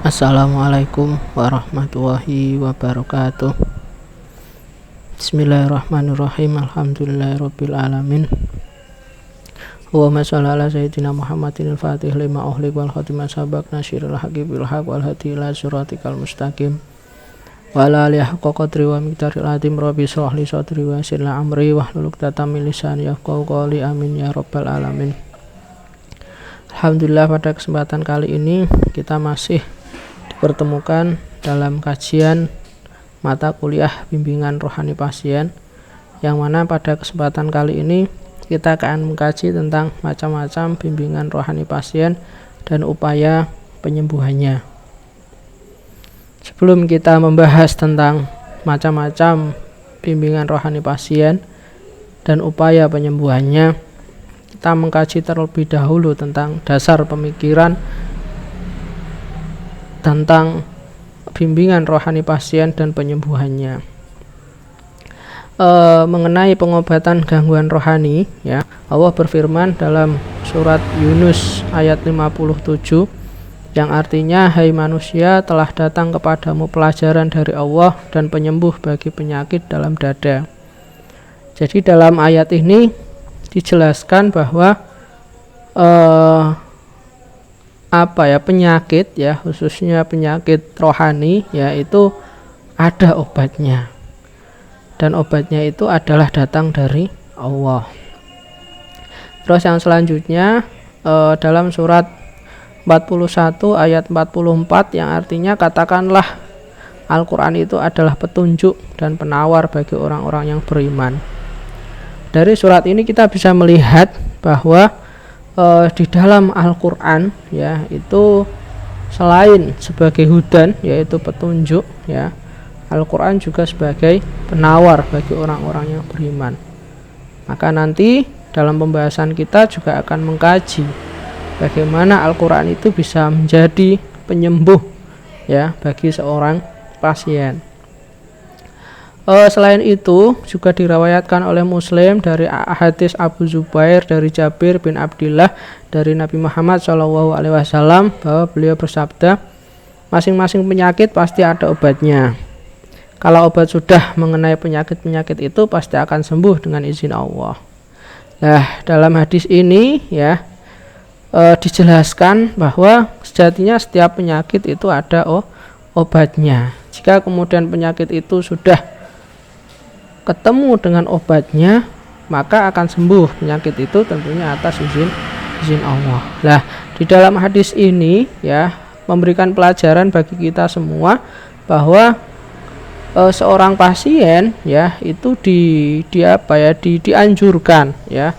Assalamualaikum warahmatullahi wabarakatuh. Bismillahirrahmanirrahim. Alhamdulillahirabbil alamin. Allahumma shalli ala sayyidina Muhammadin al-fatih lima ughliq wal khatim sabaq nasyiril haqqi bil haqq wal hadi ila siratikal mustaqim. Wa ala alihi haqqa qadri wa miqdaril azim. Rabbi shrah li sadri wa yassir li amri wahlul 'uqdatam min lisani yafqahu qawli. Amin ya rabbal alamin. Alhamdulillah, pada kesempatan kali ini kita masih dipertemukan dalam kajian mata kuliah bimbingan rohani pasien, yang mana pada kesempatan kali ini kita akan mengkaji tentang macam-macam bimbingan rohani pasien dan upaya penyembuhannya. Sebelum kita membahas tentang macam-macam bimbingan rohani pasien dan upaya penyembuhannya, kita mengkaji terlebih dahulu tentang dasar pemikiran tentang bimbingan rohani pasien dan penyembuhannya. Mengenai pengobatan gangguan rohani, ya, Allah berfirman dalam surat Yunus ayat 57 yang artinya, hai manusia, telah datang kepadamu pelajaran dari Allah dan penyembuh bagi penyakit dalam dada. Jadi dalam ayat ini dijelaskan bahwa penyakit, ya, khususnya penyakit rohani, yaitu ada obatnya, dan obatnya itu adalah datang dari Allah. Terus yang selanjutnya dalam surat 41 ayat 44 yang artinya, katakanlah Al-Quran itu adalah petunjuk dan penawar bagi orang-orang yang beriman. Dari surat ini kita bisa melihat bahwa di dalam Al-Quran, ya, itu selain sebagai hudan, yaitu petunjuk, ya, Al-Quran juga sebagai penawar bagi orang-orang yang beriman. Maka nanti dalam pembahasan kita juga akan mengkaji bagaimana Al-Quran itu bisa menjadi penyembuh, ya, bagi seorang pasien. Selain itu juga dirawayatkan oleh Muslim dari hadis Abu Zubair dari Jabir bin Abdillah dari Nabi Muhammad SAW bahwa beliau bersabda, masing-masing penyakit pasti ada obatnya. Kalau obat sudah mengenai penyakit-penyakit itu pasti akan sembuh dengan izin Allah. Nah, dalam hadis ini, ya, dijelaskan bahwa sejatinya setiap penyakit itu ada obatnya. Jika kemudian penyakit itu sudah ketemu dengan obatnya, maka akan sembuh penyakit itu tentunya atas izin Allah. Nah, di dalam hadis ini, ya, memberikan pelajaran bagi kita semua bahwa seorang pasien, ya, itu dianjurkan, ya,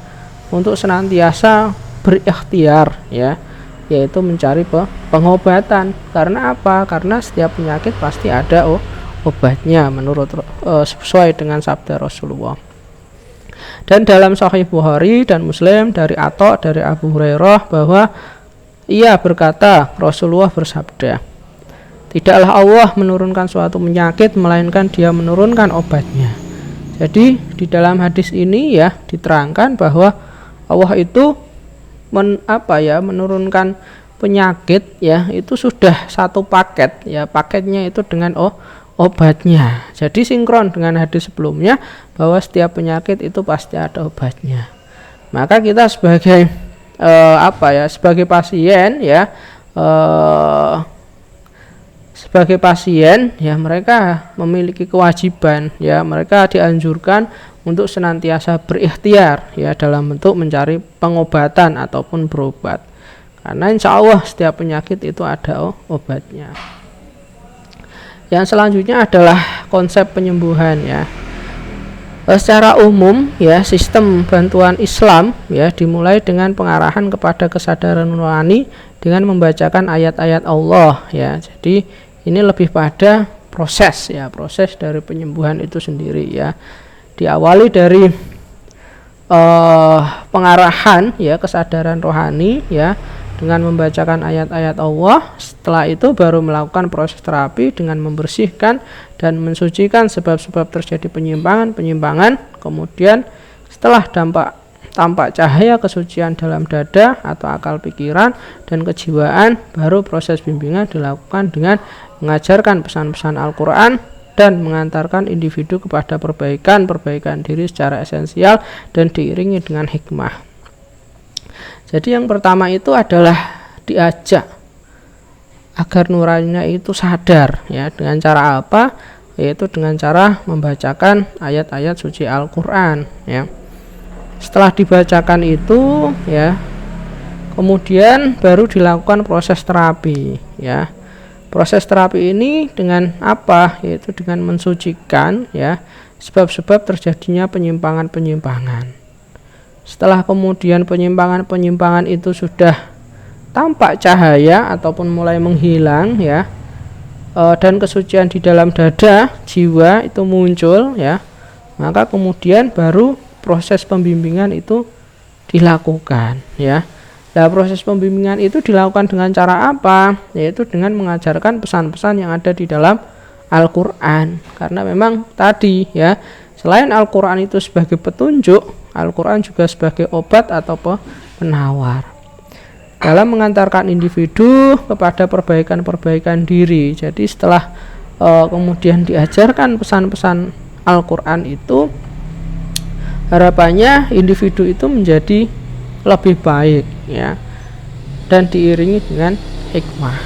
untuk senantiasa berikhtiar, ya, yaitu mencari pengobatan. Karena apa? Karena setiap penyakit pasti ada obatnya menurut sesuai dengan sabda Rasulullah. Dan dalam Sahih Bukhari dan Muslim dari Atha dari Abu Hurairah bahwa ia berkata, Rasulullah bersabda, tidaklah Allah menurunkan suatu penyakit melainkan Dia menurunkan obatnya. Jadi di dalam hadis ini, ya, diterangkan bahwa Allah itu menurunkan penyakit, ya, itu sudah satu paket, ya, paketnya itu dengan obatnya. Jadi sinkron dengan hadis sebelumnya bahwa setiap penyakit itu pasti ada obatnya. Maka kita sebagai sebagai pasien, ya, sebagai pasien, ya, mereka memiliki kewajiban, ya, mereka dianjurkan untuk senantiasa berikhtiar, ya, dalam bentuk mencari pengobatan ataupun berobat. Karena insya Allah setiap penyakit itu ada obatnya. Yang selanjutnya adalah konsep penyembuhan, ya. Secara umum, ya, sistem bantuan Islam, ya, dimulai dengan pengarahan kepada kesadaran rohani dengan membacakan ayat-ayat Allah, ya. Jadi ini lebih pada proses, ya, proses dari penyembuhan itu sendiri, ya. Diawali dari pengarahan, ya, kesadaran rohani, ya, dengan membacakan ayat-ayat Allah. Setelah itu baru melakukan proses terapi dengan membersihkan dan mensucikan sebab-sebab terjadi penyimpangan. Kemudian setelah dampak tampak cahaya kesucian dalam dada atau akal pikiran dan kejiwaan, baru proses bimbingan dilakukan dengan mengajarkan pesan-pesan Al-Quran dan mengantarkan individu kepada perbaikan diri secara esensial dan diiringi dengan hikmah. Jadi yang pertama itu adalah diajak agar nuraninya itu sadar, ya, dengan cara apa? Yaitu dengan cara membacakan ayat-ayat suci Al-Quran, ya. Setelah dibacakan itu, ya, kemudian baru dilakukan proses terapi, ya. Proses terapi ini dengan apa? Yaitu dengan mensucikan, ya, sebab-sebab terjadinya penyimpangan-penyimpangan. Setelah kemudian penyimpangan-penyimpangan itu sudah tampak cahaya ataupun mulai menghilang, ya, dan kesucian di dalam dada jiwa itu muncul, ya, maka kemudian baru proses pembimbingan itu dilakukan, ya. Nah, proses pembimbingan itu dilakukan dengan cara apa? Yaitu dengan mengajarkan pesan-pesan yang ada di dalam Al-Quran. Karena memang tadi, ya, selain Al-Quran itu sebagai petunjuk, Al-Quran juga sebagai obat atau penawar dalam mengantarkan individu kepada perbaikan diri. Jadi setelah kemudian diajarkan pesan-pesan Al-Quran itu, harapannya individu itu menjadi lebih baik, ya, dan diiringi dengan hikmah.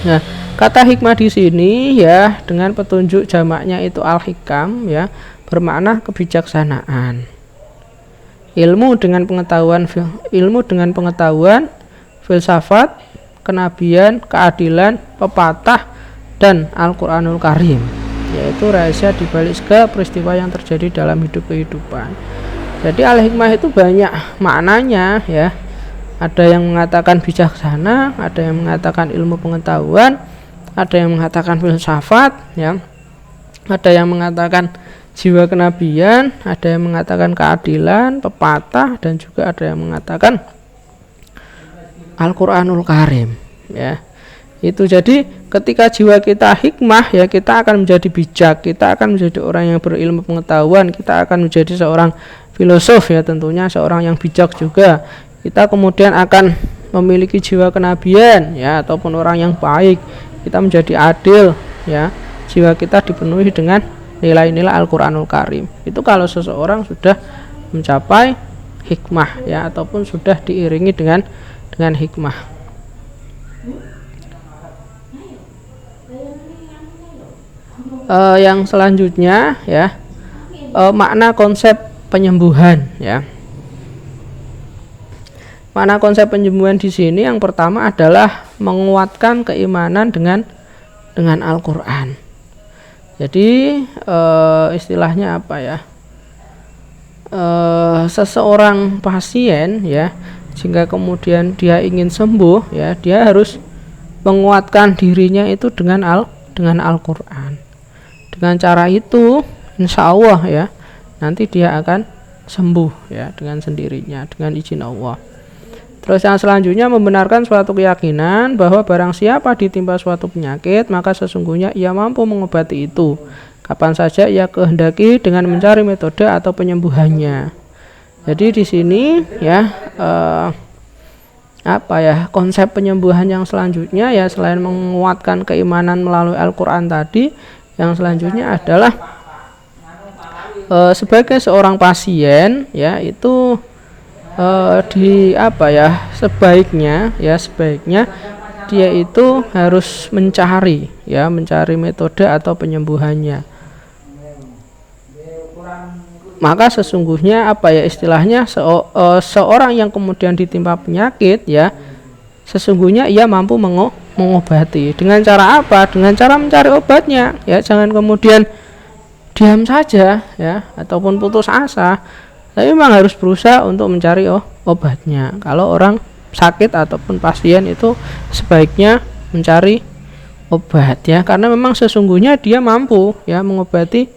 Nah, kata hikmah di sini, ya, dengan petunjuk jamaknya itu al-hikam, ya, bermakna kebijaksanaan. Ilmu dengan pengetahuan, filsafat, kenabian, keadilan, pepatah, dan Al-Quranul Karim, yaitu rahasia dibalik segala peristiwa yang terjadi dalam kehidupan. Jadi al-hikmah itu banyak maknanya, ya. Ada yang mengatakan bijaksana, ada yang mengatakan ilmu pengetahuan, ada yang mengatakan filsafat, ya. Ada yang mengatakan jiwa kenabian, ada yang mengatakan keadilan, pepatah, dan juga ada yang mengatakan Al-Quranul Karim, ya. Itu jadi ketika jiwa kita hikmah, ya, kita akan menjadi bijak, kita akan menjadi orang yang berilmu pengetahuan, kita akan menjadi seorang filosof, ya, tentunya seorang yang bijak juga. Kita kemudian akan memiliki jiwa kenabian, ya, ataupun orang yang baik. Kita menjadi adil, ya. Jiwa kita dipenuhi dengan nilai-nilai Al-Quranul Karim. Itu kalau seseorang sudah mencapai hikmah, ya, ataupun sudah diiringi dengan hikmah. Yang selanjutnya, ya, makna konsep penyembuhan, ya. Makna konsep penyembuhan di sini yang pertama adalah menguatkan keimanan dengan Al-Quran. Jadi istilahnya apa, ya? Seseorang pasien, ya, jika kemudian dia ingin sembuh, ya, dia harus menguatkan dirinya itu dengan Al-Quran. Dengan cara itu, insya Allah, ya, nanti dia akan sembuh, ya, dengan sendirinya, dengan izin Allah. Terus yang selanjutnya membenarkan suatu keyakinan bahwa barang siapa ditimpa suatu penyakit, maka sesungguhnya ia mampu mengobati itu kapan saja ia kehendaki dengan mencari metode atau penyembuhannya. Jadi di sini, ya, konsep penyembuhan yang selanjutnya, ya, selain menguatkan keimanan melalui Al-Quran tadi, yang selanjutnya adalah sebagai seorang pasien, ya, itu sebaiknya dia itu harus mencari metode atau penyembuhannya. Maka sesungguhnya istilahnya seorang yang kemudian ditimpa penyakit, ya, sesungguhnya ia mampu mengobati. Dengan cara apa? Dengan cara mencari obatnya, ya. Jangan kemudian diam saja, ya, ataupun putus asa. Tapi memang harus berusaha untuk mencari obatnya. Kalau orang sakit ataupun pasien itu sebaiknya mencari obat, ya, karena memang sesungguhnya dia mampu, ya, mengobati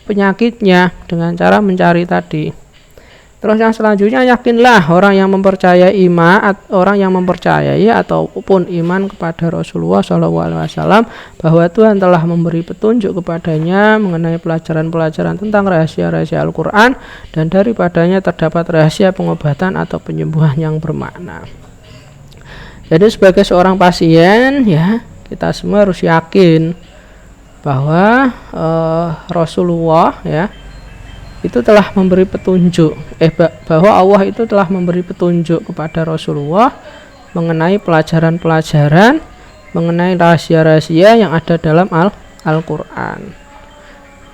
penyakitnya dengan cara mencari tadi. Terus yang selanjutnya, yakinlah orang yang mempercayai ataupun iman kepada Rasulullah SAW bahwa Tuhan telah memberi petunjuk kepadanya mengenai pelajaran-pelajaran tentang rahasia-rahasia Al-Quran, dan daripadanya terdapat rahasia pengobatan atau penyembuhan yang bermakna. Jadi sebagai seorang pasien, ya, kita semua harus yakin bahwa Rasulullah, ya, itu telah memberi petunjuk, bahwa Allah itu telah memberi petunjuk kepada Rasulullah mengenai pelajaran-pelajaran, mengenai rahasia-rahasia yang ada dalam Al-Quran.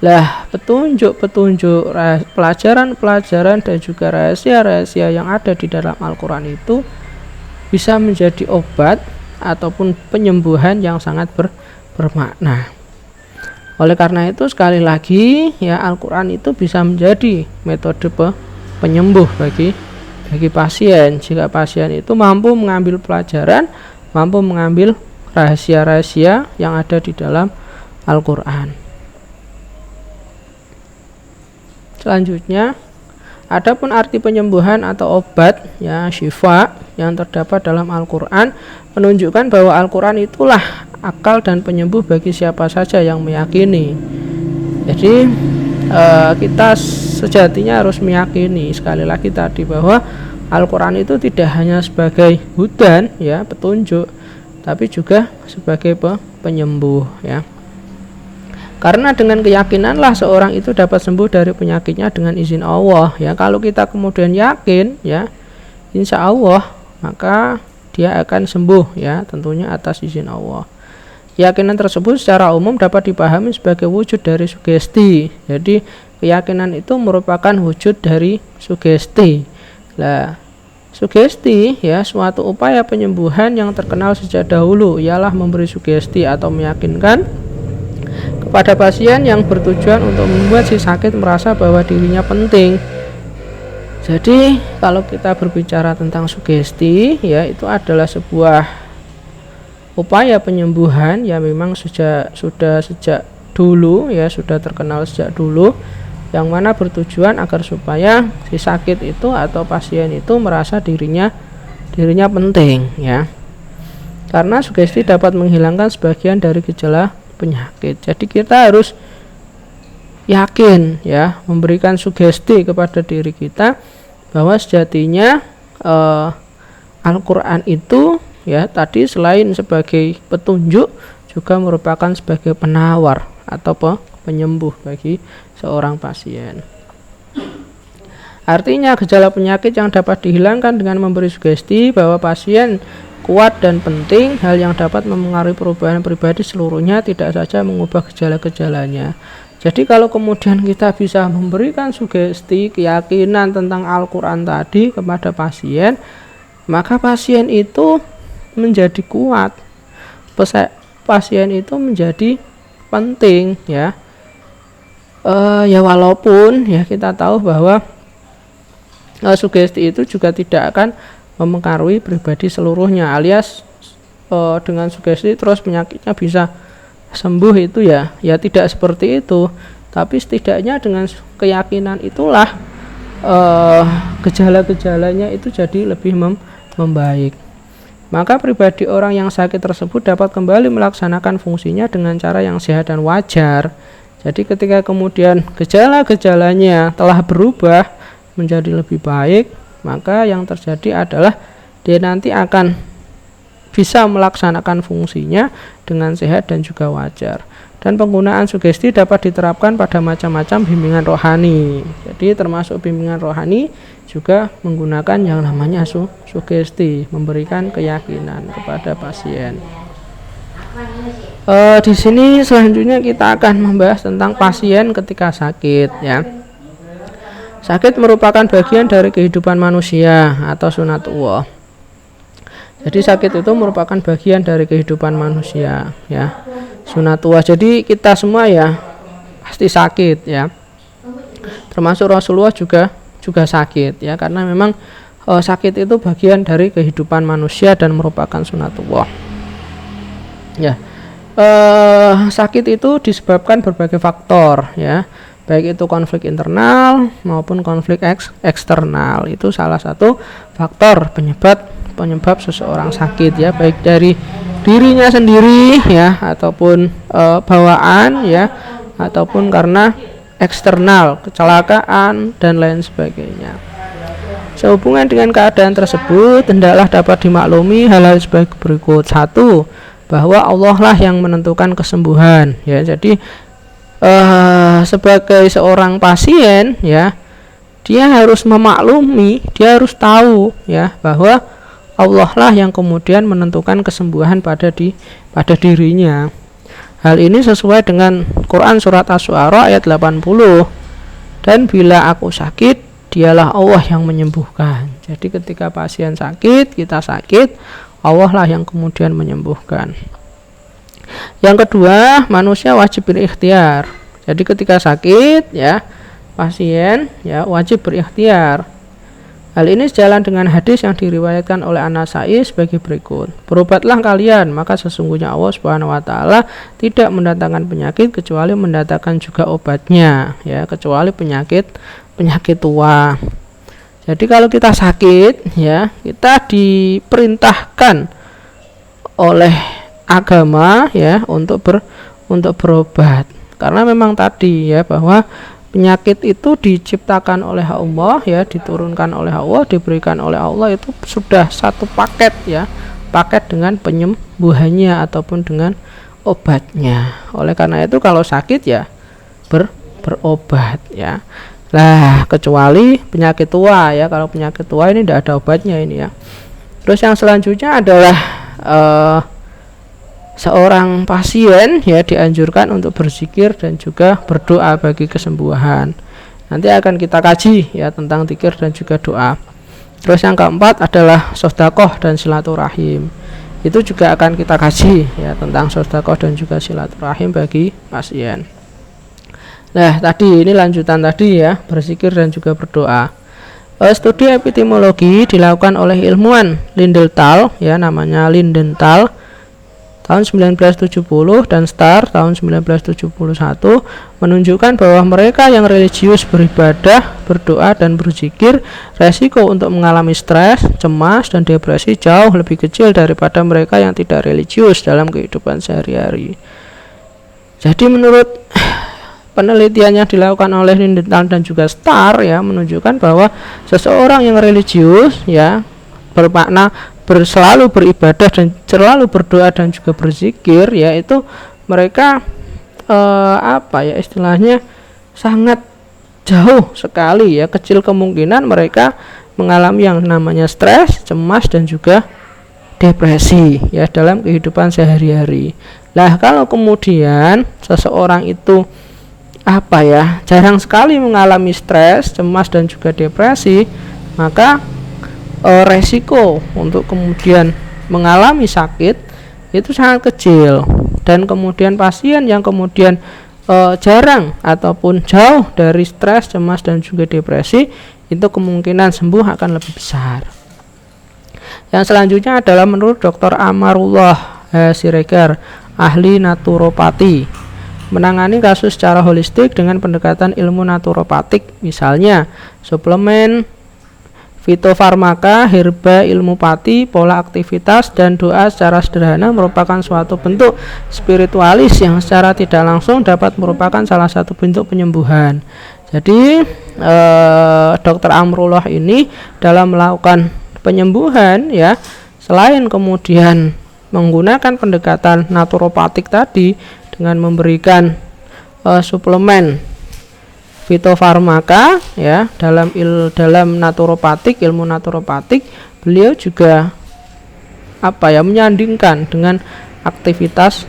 Lah, petunjuk-petunjuk, pelajaran-pelajaran dan juga rahasia-rahasia yang ada di dalam Al-Quran itu bisa menjadi obat ataupun penyembuhan yang sangat bermakna. Oleh karena itu, sekali lagi, ya, Al-Quran itu bisa menjadi metode penyembuh bagi pasien jika pasien itu mampu mengambil pelajaran, mampu mengambil rahasia-rahasia yang ada di dalam Al-Quran. Selanjutnya, adapun arti penyembuhan atau obat, ya, syifa yang terdapat dalam Al-Quran menunjukkan bahwa Al-Quran itulah akal dan penyembuh bagi siapa saja yang meyakini. Jadi kita sejatinya harus meyakini sekali lagi tadi bahwa Al-Quran itu tidak hanya sebagai hudan, ya, petunjuk, tapi juga sebagai penyembuh, ya. Karena dengan keyakinanlah seorang itu dapat sembuh dari penyakitnya dengan izin Allah, ya. Kalau kita kemudian yakin, ya, insya Allah maka dia akan sembuh, ya, tentunya atas izin Allah. Keyakinan tersebut secara umum dapat dipahami sebagai wujud dari sugesti. Jadi keyakinan itu merupakan wujud dari sugesti. Lah, sugesti, ya, suatu upaya penyembuhan yang terkenal sejak dahulu ialah memberi sugesti atau meyakinkan kepada pasien yang bertujuan untuk membuat si sakit merasa bahwa dirinya penting. Jadi kalau kita berbicara tentang sugesti, ya, itu adalah sebuah upaya penyembuhan yang memang sudah sejak dulu, ya, sudah terkenal sejak dulu, yang mana bertujuan agar supaya si sakit itu atau pasien itu merasa dirinya penting, ya. Karena sugesti dapat menghilangkan sebagian dari gejala penyakit. Jadi kita harus yakin, ya, memberikan sugesti kepada diri kita bahwa sejatinya Al-Quran itu, ya, tadi selain sebagai petunjuk juga merupakan sebagai penawar atau penyembuh bagi seorang pasien. Artinya gejala penyakit yang dapat dihilangkan dengan memberi sugesti bahwa pasien kuat dan penting, hal yang dapat mempengaruhi perubahan pribadi seluruhnya, tidak saja mengubah gejala-gejalanya. Jadi kalau kemudian kita bisa memberikan sugesti keyakinan tentang Al-Quran tadi kepada pasien, maka pasien itu menjadi kuat, pasien itu menjadi penting, ya. Ya, walaupun, ya, kita tahu bahwa sugesti itu juga tidak akan mempengaruhi pribadi seluruhnya, alias dengan sugesti terus penyakitnya bisa sembuh itu, ya tidak seperti itu. Tapi setidaknya dengan keyakinan itulah gejala-gejalanya itu jadi lebih membaik. Maka pribadi orang yang sakit tersebut dapat kembali melaksanakan fungsinya dengan cara yang sehat dan wajar. Jadi ketika kemudian gejala-gejalanya telah berubah menjadi lebih baik, maka yang terjadi adalah dia nanti akan bisa melaksanakan fungsinya dengan sehat dan juga wajar. Dan penggunaan sugesti dapat diterapkan pada macam-macam bimbingan rohani. Jadi termasuk bimbingan rohani juga menggunakan yang namanya sugesti, memberikan keyakinan kepada pasien. Di sini selanjutnya kita akan membahas tentang pasien ketika sakit, ya. Sakit merupakan bagian dari kehidupan manusia atau sunatullah. Jadi sakit itu merupakan bagian dari kehidupan manusia, ya, sunatullah. Jadi kita semua, ya, pasti sakit, ya, termasuk Rasulullah juga sakit, ya, karena memang sakit itu bagian dari kehidupan manusia dan merupakan sunatullah, ya. Sakit itu disebabkan berbagai faktor, ya. baik itu konflik internal maupun konflik eksternal. Itu salah satu faktor penyebab seseorang sakit ya, baik dari dirinya sendiri ya, ataupun bawaan ya, ataupun karena eksternal, kecelakaan dan lain sebagainya. Sehubungan dengan keadaan tersebut, hendaklah dapat dimaklumi hal-hal sebagai berikut. 1. Bahwa Allah lah yang menentukan kesembuhan ya. Jadi sebagai seorang pasien ya, dia harus memaklumi, dia harus tahu ya, bahwa Allah lah yang kemudian menentukan kesembuhan pada dirinya. Hal ini sesuai dengan Quran surat Asy-Syu'ara ayat 80. Dan bila aku sakit, dialah Allah yang menyembuhkan. Jadi ketika pasien sakit, kita sakit, Allah lah yang kemudian menyembuhkan. Yang kedua, manusia wajib berikhtiar. Jadi ketika sakit ya, pasien ya wajib berikhtiar. Hal ini sejalan dengan hadis yang diriwayatkan oleh An-Nasa'i sebagai berikut. Berobatlah kalian, maka sesungguhnya Allah Subhanahu wa taala tidak mendatangkan penyakit kecuali mendatangkan juga obatnya ya, kecuali penyakit tua. Jadi kalau kita sakit ya, kita diperintahkan oleh agama ya untuk berobat. Karena memang tadi ya, bahwa penyakit itu diciptakan oleh Allah ya, diturunkan oleh Allah, diberikan oleh Allah, itu sudah satu paket ya, paket dengan penyembuhannya ataupun dengan obatnya. Oleh karena itu kalau sakit ya berobat ya. Lah kecuali penyakit tua ya, kalau penyakit tua ini tidak ada obatnya ini ya. Terus yang selanjutnya adalah seorang pasien ya dianjurkan untuk berzikir dan juga berdoa bagi kesembuhan. Nanti akan kita kaji ya tentang zikir dan juga doa. Terus yang keempat adalah sedekah dan silaturahim. Itu juga akan kita kaji ya tentang sedekah dan juga silaturahim bagi pasien. Nah, tadi ini lanjutan tadi ya, berzikir dan juga berdoa. Studi epidemiologi dilakukan oleh ilmuwan Lindenthal ya, namanya Lindenthal tahun 1970 dan Starr tahun 1971 menunjukkan bahwa mereka yang religius beribadah, berdoa dan berzikir, resiko untuk mengalami stres, cemas dan depresi jauh lebih kecil daripada mereka yang tidak religius dalam kehidupan sehari-hari. Jadi menurut penelitian yang dilakukan oleh Lindenthal dan juga Starr ya, menunjukkan bahwa seseorang yang religius ya, bermakna selalu beribadah dan selalu berdoa dan juga berzikir, yaitu mereka istilahnya sangat jauh sekali ya, kecil kemungkinan mereka mengalami yang namanya stres, cemas dan juga depresi ya dalam kehidupan sehari-hari. Lah kalau kemudian seseorang itu jarang sekali mengalami stres, cemas dan juga depresi, maka resiko untuk kemudian mengalami sakit itu sangat kecil. Dan kemudian pasien yang kemudian jarang ataupun jauh dari stres, cemas dan juga depresi, itu kemungkinan sembuh akan lebih besar. Yang selanjutnya adalah menurut Dr. Amarullah Siregar, ahli naturopati, menangani kasus secara holistik dengan pendekatan ilmu naturopatik, misalnya suplemen, fitofarmaka, herba, ilmu pati, pola aktivitas, dan doa secara sederhana merupakan suatu bentuk spiritualis yang secara tidak langsung dapat merupakan salah satu bentuk penyembuhan. Jadi Dr. Amrullah ini dalam melakukan penyembuhan ya, selain kemudian menggunakan pendekatan naturopatik tadi dengan memberikan suplemen fitofarmaka ya, dalam naturopatik, ilmu naturopatik, beliau juga menyandingkan dengan aktivitas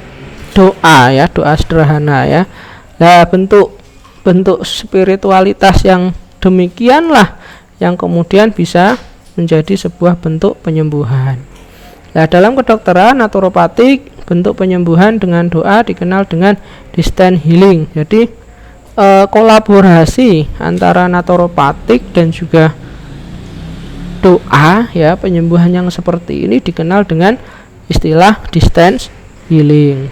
doa ya, doa sederhana ya. Nah, bentuk spiritualitas yang demikianlah yang kemudian bisa menjadi sebuah bentuk penyembuhan. Nah, dalam kedokteran naturopatik, bentuk penyembuhan dengan doa dikenal dengan distance healing. Jadi kolaborasi antara naturopatik dan juga doa ya, penyembuhan yang seperti ini dikenal dengan istilah distance healing.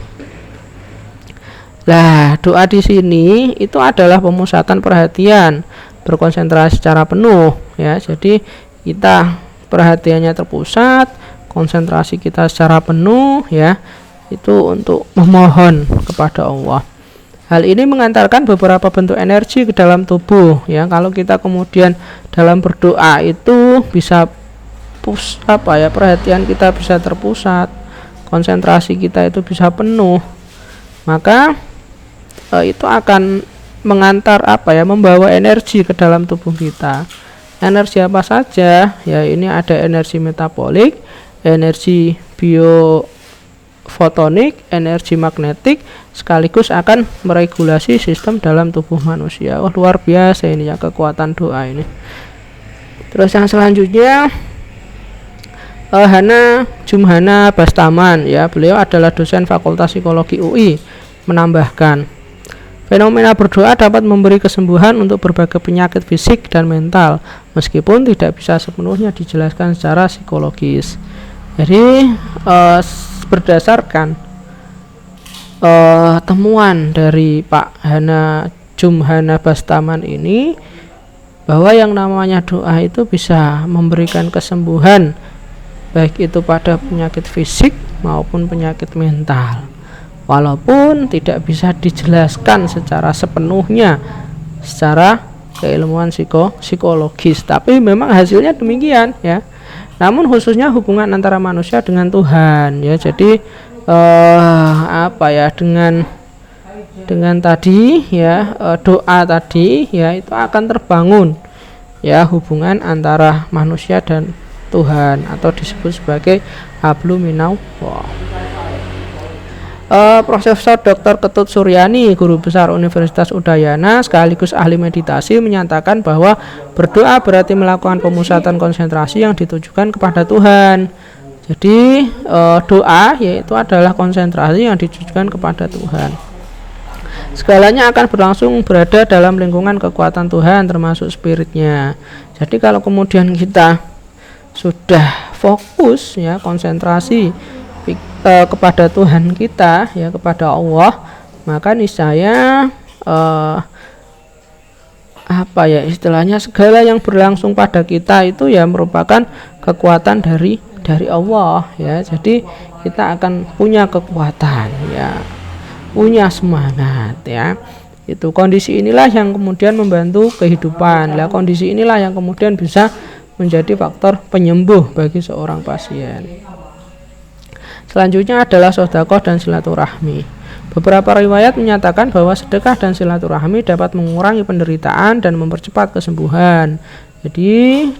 Lah, doa di sini itu adalah pemusatan perhatian, berkonsentrasi secara penuh ya. Jadi kita perhatiannya terpusat, konsentrasi kita secara penuh ya, itu untuk memohon kepada Allah. Hal ini mengantarkan beberapa bentuk energi ke dalam tubuh ya. Kalau kita kemudian dalam berdoa itu bisa perhatian kita bisa terpusat, konsentrasi kita itu bisa penuh, maka itu akan mengantar membawa energi ke dalam tubuh kita. Energi apa saja ya? Ini ada energi metabolik, energi biofotonik, energi magnetik, sekaligus akan meregulasi sistem dalam tubuh manusia. Luar biasa ini ya kekuatan doa ini. Terus yang selanjutnya Hana Jumhana Bastaman ya, beliau adalah dosen Fakultas Psikologi UI, menambahkan fenomena berdoa dapat memberi kesembuhan untuk berbagai penyakit fisik dan mental, meskipun tidak bisa sepenuhnya dijelaskan secara psikologis. Jadi berdasarkan temuan dari Pak Hana Jumhana Bastaman ini, bahwa yang namanya doa itu bisa memberikan kesembuhan baik itu pada penyakit fisik maupun penyakit mental, walaupun tidak bisa dijelaskan secara sepenuhnya secara keilmuan psikologis, tapi memang hasilnya demikian ya. Namun khususnya hubungan antara manusia dengan Tuhan ya. Jadi dengan tadi ya, doa tadi ya, itu akan terbangun ya hubungan antara manusia dan Tuhan, atau disebut sebagai hablu minallah. Profesor Dr. Ketut Suryani, guru besar Universitas Udayana sekaligus ahli meditasi, menyatakan bahwa berdoa berarti melakukan pemusatan konsentrasi yang ditujukan kepada Tuhan. Jadi doa yaitu adalah konsentrasi yang ditujukan kepada Tuhan. Segalanya akan berlangsung berada dalam lingkungan kekuatan Tuhan, termasuk spiritnya. Jadi kalau kemudian kita sudah fokus ya, konsentrasi kepada Tuhan kita ya, kepada Allah, maka niscaya istilahnya segala yang berlangsung pada kita itu ya merupakan kekuatan dari Allah ya. Jadi kita akan punya kekuatan ya, punya semangat ya. Itu kondisi inilah yang kemudian membantu kehidupan. Lah kondisi inilah yang kemudian bisa menjadi faktor penyembuh bagi seorang pasien. Selanjutnya adalah sedekah dan silaturahmi. Beberapa riwayat menyatakan bahwa sedekah dan silaturahmi dapat mengurangi penderitaan dan mempercepat kesembuhan. Jadi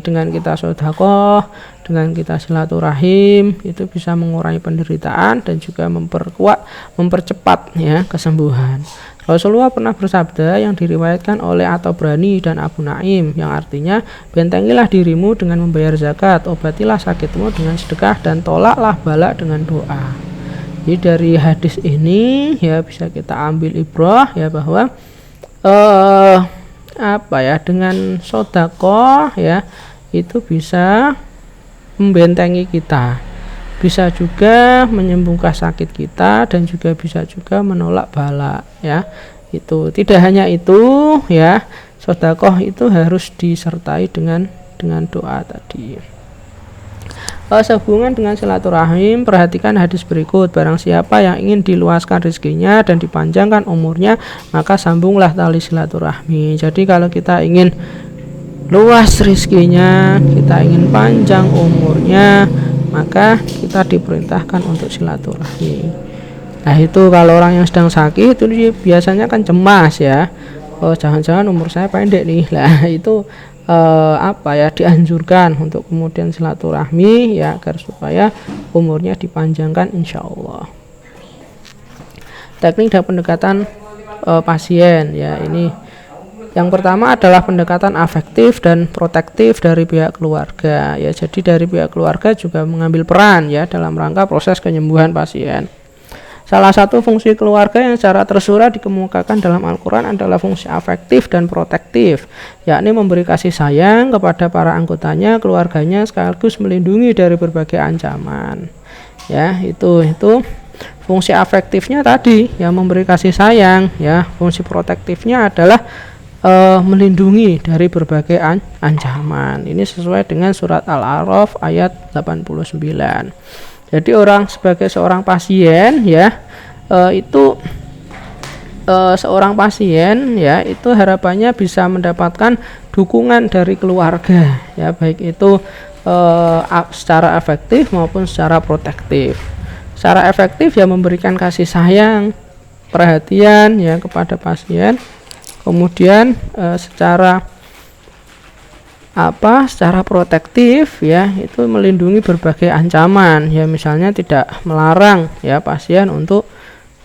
dengan kita sedekah, dengan kita silaturahim, itu bisa mengurangi penderitaan dan juga mempercepat ya kesembuhan. Rasulullah pernah bersabda yang diriwayatkan oleh At-Tabrani dan Abu Naim, yang artinya, bentengilah dirimu dengan membayar zakat, obatilah sakitmu dengan sedekah, dan tolaklah bala dengan doa. Jadi dari hadis ini ya bisa kita ambil ibrah ya, bahwa dengan sedekah ya itu bisa membentengi kita, bisa juga menyembuhkan sakit kita, dan juga bisa juga menolak bala ya. Itu tidak hanya itu ya, sedekah itu harus disertai dengan doa tadi. Sehubungan dengan silaturahim, perhatikan hadis berikut. Barang siapa yang ingin diluaskan rezekinya dan dipanjangkan umurnya, maka sambunglah tali silaturahmi. Jadi kalau kita ingin luas rezekinya, kita ingin panjang umurnya, maka kita diperintahkan untuk silaturahmi. Nah itu kalau orang yang sedang sakit itu biasanya kan cemas ya, jangan-jangan umur saya pendek nih. Lah itu dianjurkan untuk kemudian silaturahmi ya, agar supaya umurnya dipanjangkan insyaallah. Teknik dan pendekatan pasien ya, ini yang pertama adalah pendekatan afektif dan protektif dari pihak keluarga ya. Jadi dari pihak keluarga juga mengambil peran ya dalam rangka proses penyembuhan pasien. Salah satu fungsi keluarga yang secara tersurat dikemukakan dalam Al-Quran adalah fungsi afektif dan protektif, yakni memberi kasih sayang kepada para anggotanya, keluarganya, sekaligus melindungi dari berbagai ancaman. Ya, itu Fungsi afektifnya tadi ya memberi kasih sayang, ya. Fungsi protektifnya adalah melindungi dari berbagai ancaman. Ini sesuai dengan surat Al-A'raf ayat 89. Jadi orang sebagai seorang pasien ya itu seorang pasien ya itu harapannya bisa mendapatkan dukungan dari keluarga ya, baik itu secara efektif maupun secara protektif. Secara efektif ya memberikan kasih sayang, perhatian ya kepada pasien. Kemudian secara protektif ya itu melindungi berbagai ancaman ya, misalnya tidak melarang ya pasien untuk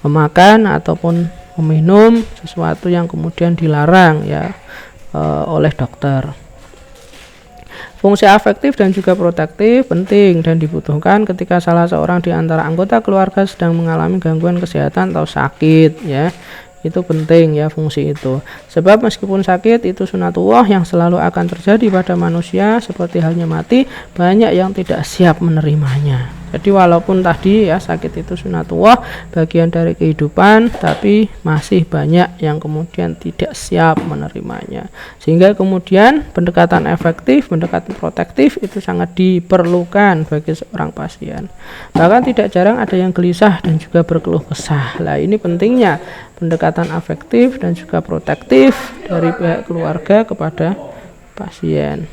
memakan ataupun meminum sesuatu yang kemudian dilarang ya oleh dokter. Fungsi afektif dan juga protektif penting dan dibutuhkan ketika salah seorang di antara anggota keluarga sedang mengalami gangguan kesehatan atau sakit ya. Itu penting ya fungsi itu. Sebab meskipun sakit itu sunatullah yang selalu akan terjadi pada manusia, seperti halnya mati, banyak yang tidak siap menerimanya. Jadi walaupun tadi ya sakit itu sunatullah, bagian dari kehidupan, tapi masih banyak yang kemudian tidak siap menerimanya. Sehingga kemudian pendekatan efektif, pendekatan protektif itu sangat diperlukan bagi seorang pasien. Bahkan tidak jarang ada yang gelisah dan juga berkeluh kesah. Nah, ini pentingnya pendekatan afektif dan juga protektif dari pihak keluarga kepada pasien.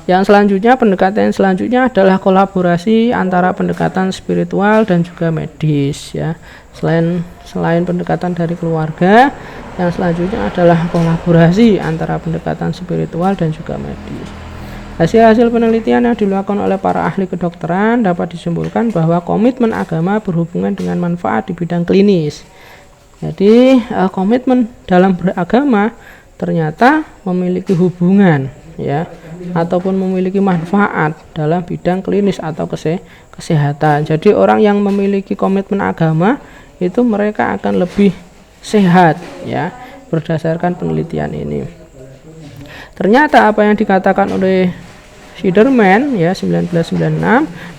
Yang selanjutnya, pendekatan selanjutnya adalah kolaborasi antara pendekatan spiritual dan juga medis ya. Selain pendekatan dari keluarga, yang selanjutnya adalah kolaborasi antara pendekatan spiritual dan juga medis. Hasil-hasil penelitian yang dilakukan oleh para ahli kedokteran dapat disimpulkan bahwa komitmen agama berhubungan dengan manfaat di bidang klinis. Jadi komitmen dalam beragama ternyata memiliki hubungan ya ataupun memiliki manfaat dalam bidang klinis atau kesehatan. Jadi orang yang memiliki komitmen agama itu mereka akan lebih sehat ya, berdasarkan penelitian ini. Ternyata apa yang dikatakan oleh Siderman ya 1996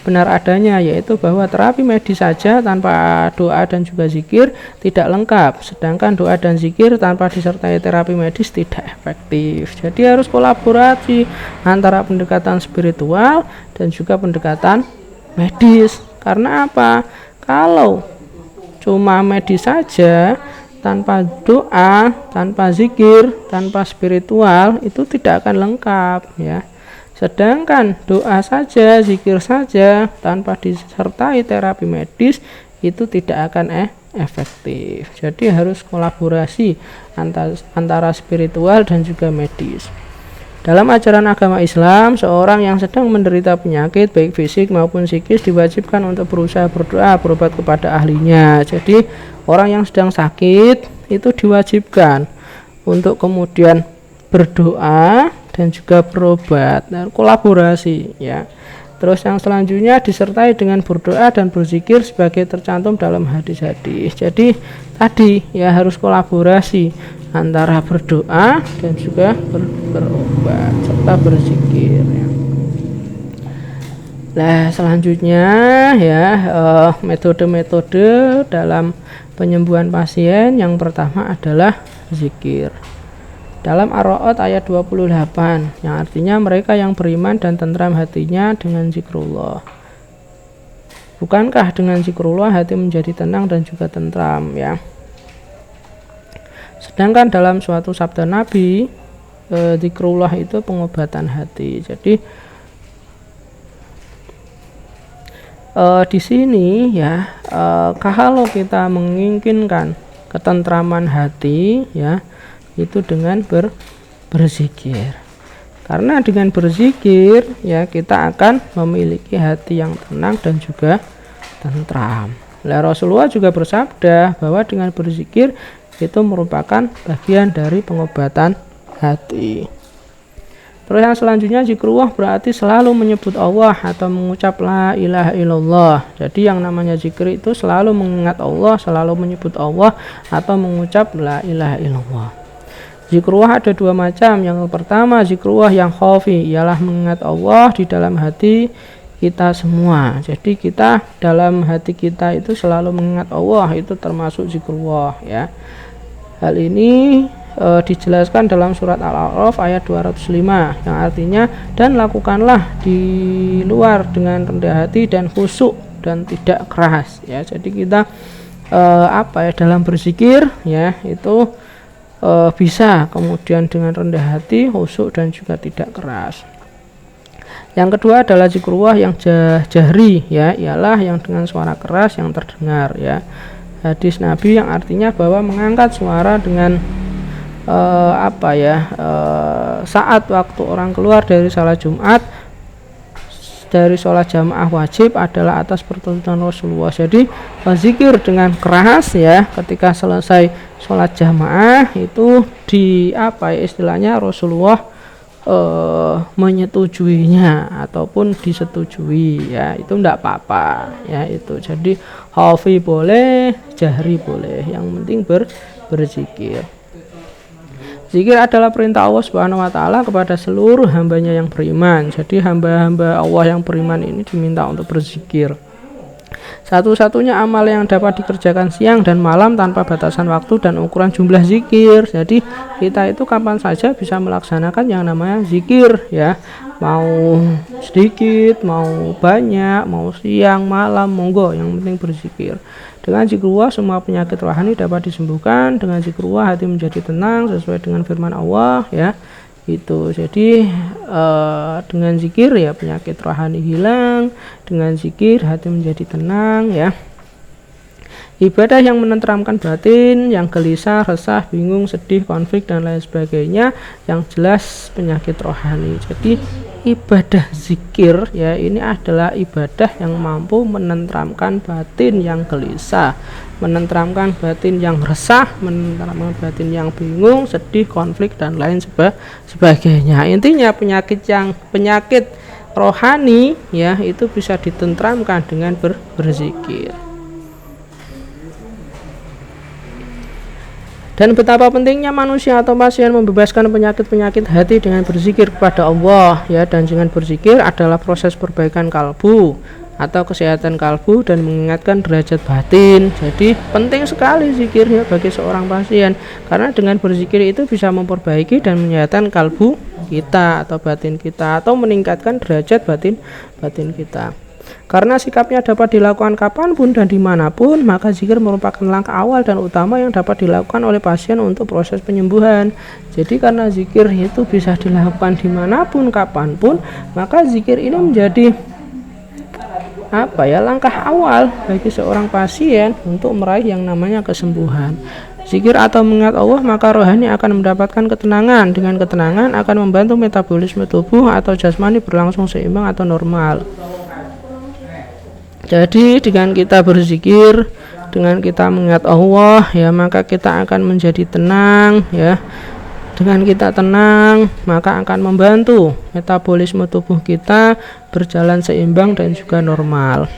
benar adanya, yaitu bahwa terapi medis saja tanpa doa dan juga zikir tidak lengkap, sedangkan doa dan zikir tanpa disertai terapi medis tidak efektif. Jadi harus kolaborasi antara pendekatan spiritual dan juga pendekatan medis. Karena apa? Kalau cuma medis saja tanpa doa, tanpa zikir, tanpa spiritual itu tidak akan lengkap ya. Sedangkan doa saja, zikir saja tanpa disertai terapi medis itu tidak akan efektif. Jadi harus kolaborasi antara spiritual dan juga medis. Dalam ajaran agama Islam, seorang yang sedang menderita penyakit baik fisik maupun psikis diwajibkan untuk berusaha berdoa berobat kepada ahlinya. Jadi orang yang sedang sakit itu diwajibkan untuk kemudian berdoa dan juga berobat dan kolaborasi ya. Terus yang selanjutnya disertai dengan berdoa dan berzikir sebagai tercantum dalam hadis-hadis. Jadi tadi ya harus kolaborasi antara berdoa dan juga berobat serta berzikir ya. Nah, selanjutnya ya metode-metode dalam penyembuhan pasien yang pertama adalah zikir. Dalam Ar-Ra'd ayat 28 yang artinya mereka yang beriman dan tentram hatinya dengan zikrullah. Bukankah dengan zikrullah hati menjadi tenang dan juga tentram ya. Sedangkan dalam suatu sabda Nabi zikrullah itu pengobatan hati. Jadi di sini ya kalau kita menginginkan ketentraman hati ya itu dengan berzikir. Karena dengan berzikir ya kita akan memiliki hati yang tenang dan juga tentram. Nah, Rasulullah juga bersabda bahwa dengan berzikir itu merupakan bagian dari pengobatan hati. Terus yang selanjutnya zikrullah berarti selalu menyebut Allah atau mengucap la ilaha illallah. Jadi yang namanya zikir itu selalu mengingat Allah, selalu menyebut Allah atau mengucap la ilaha illallah. Zikrullah ada dua macam. Yang pertama zikrullah yang khafi, ialah mengingat Allah di dalam hati kita semua. Jadi kita dalam hati kita itu selalu mengingat Allah, itu termasuk zikrullah ya. Hal ini dijelaskan dalam surat Al-A'raf ayat 205 yang artinya, dan lakukanlah di luar dengan rendah hati dan khusyuk dan tidak keras ya. Jadi kita dalam berzikir ya itu bisa kemudian dengan rendah hati, khusyuk dan juga tidak keras. Yang kedua adalah zikrullah yang jahri ya, ialah yang dengan suara keras yang terdengar ya. Hadis Nabi yang artinya bahwa mengangkat suara dengan saat waktu orang keluar dari salat Jumat dari sholat jamaah wajib adalah atas pertuntunan Rasulullah. Jadi berzikir dengan keras ya ketika selesai sholat jamaah itu istilahnya Rasulullah menyetujuinya ataupun disetujui ya, itu enggak apa-apa ya. Itu jadi khafi boleh, jahri boleh, yang penting berzikir. Zikir adalah perintah Allah Subhanahu wa taala kepada seluruh hambanya yang beriman. Jadi hamba-hamba Allah yang beriman ini diminta untuk berzikir. Satu-satunya amal yang dapat dikerjakan siang dan malam tanpa batasan waktu dan ukuran jumlah zikir. Jadi kita itu kapan saja bisa melaksanakan yang namanya zikir ya. Mau sedikit, mau banyak, mau siang, malam, monggo, yang penting berzikir. Dengan zikrullah semua penyakit rohani dapat disembuhkan. Dengan zikrullah hati menjadi tenang sesuai dengan firman Allah ya. Itu jadi dengan zikir ya penyakit rohani hilang, dengan zikir hati menjadi tenang ya. Ibadah yang menenteramkan batin, yang gelisah, resah, bingung, sedih, konflik dan lain sebagainya, yang jelas penyakit rohani. Jadi ibadah zikir ya ini adalah ibadah yang mampu menenteramkan batin yang gelisah, menenteramkan batin yang resah, menenteramkan batin yang bingung, sedih, konflik dan lain sebagainya. Intinya penyakit rohani ya itu bisa ditentramkan dengan berzikir. Dan betapa pentingnya manusia atau pasien membebaskan penyakit-penyakit hati dengan berzikir kepada Allah ya. Dan dengan berzikir adalah proses perbaikan kalbu atau kesehatan kalbu dan mengingatkan derajat batin. Jadi penting sekali zikirnya bagi seorang pasien, karena dengan berzikir itu bisa memperbaiki dan menyehatkan kalbu kita atau batin kita, atau meningkatkan derajat batin kita. Karena sikapnya dapat dilakukan kapanpun dan dimanapun, maka zikir merupakan langkah awal dan utama yang dapat dilakukan oleh pasien untuk proses penyembuhan. Jadi karena zikir itu bisa dilakukan dimanapun, kapanpun, maka zikir ini menjadi langkah awal bagi seorang pasien untuk meraih yang namanya kesembuhan. Zikir atau mengingat Allah, maka rohani akan mendapatkan ketenangan. Dengan ketenangan akan membantu metabolisme tubuh atau jasmani berlangsung seimbang atau normal. Jadi dengan kita berzikir, dengan kita mengingat Allah ya, maka kita akan menjadi tenang ya. Dengan kita tenang, maka akan membantu metabolisme tubuh kita berjalan seimbang dan juga normal.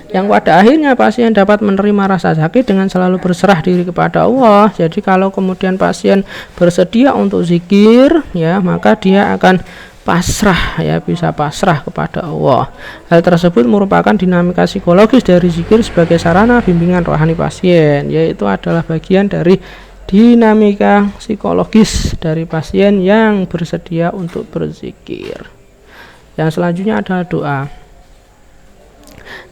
Yang pada akhirnya pasien dapat menerima rasa sakit dengan selalu berserah diri kepada Allah. Jadi kalau kemudian pasien bersedia untuk zikir ya, maka dia akan pasrah ya, bisa pasrah kepada Allah. Hal tersebut merupakan dinamika psikologis dari zikir sebagai sarana bimbingan rohani pasien, yaitu adalah bagian dari dinamika psikologis dari pasien yang bersedia untuk berzikir. Yang selanjutnya adalah doa.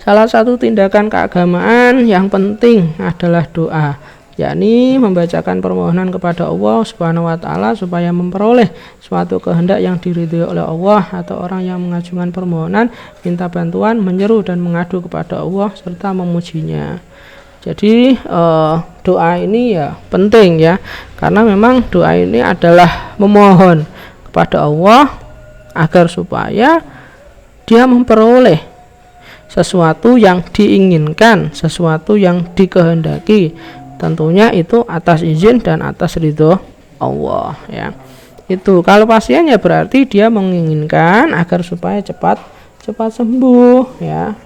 Salah satu tindakan keagamaan yang penting adalah doa, yakni membacakan permohonan kepada Allah Subhanahu wa taala supaya memperoleh suatu kehendak yang diridhoi oleh Allah, atau orang yang mengajukan permohonan, minta bantuan, menyeru dan mengadu kepada Allah serta memujinya. Jadi doa ini ya penting ya, karena memang doa ini adalah memohon kepada Allah agar supaya dia memperoleh sesuatu yang diinginkan, sesuatu yang dikehendaki. Tentunya itu atas izin dan atas ridho Allah ya. Itu kalau pasiennya berarti dia menginginkan agar supaya cepat sembuh ya.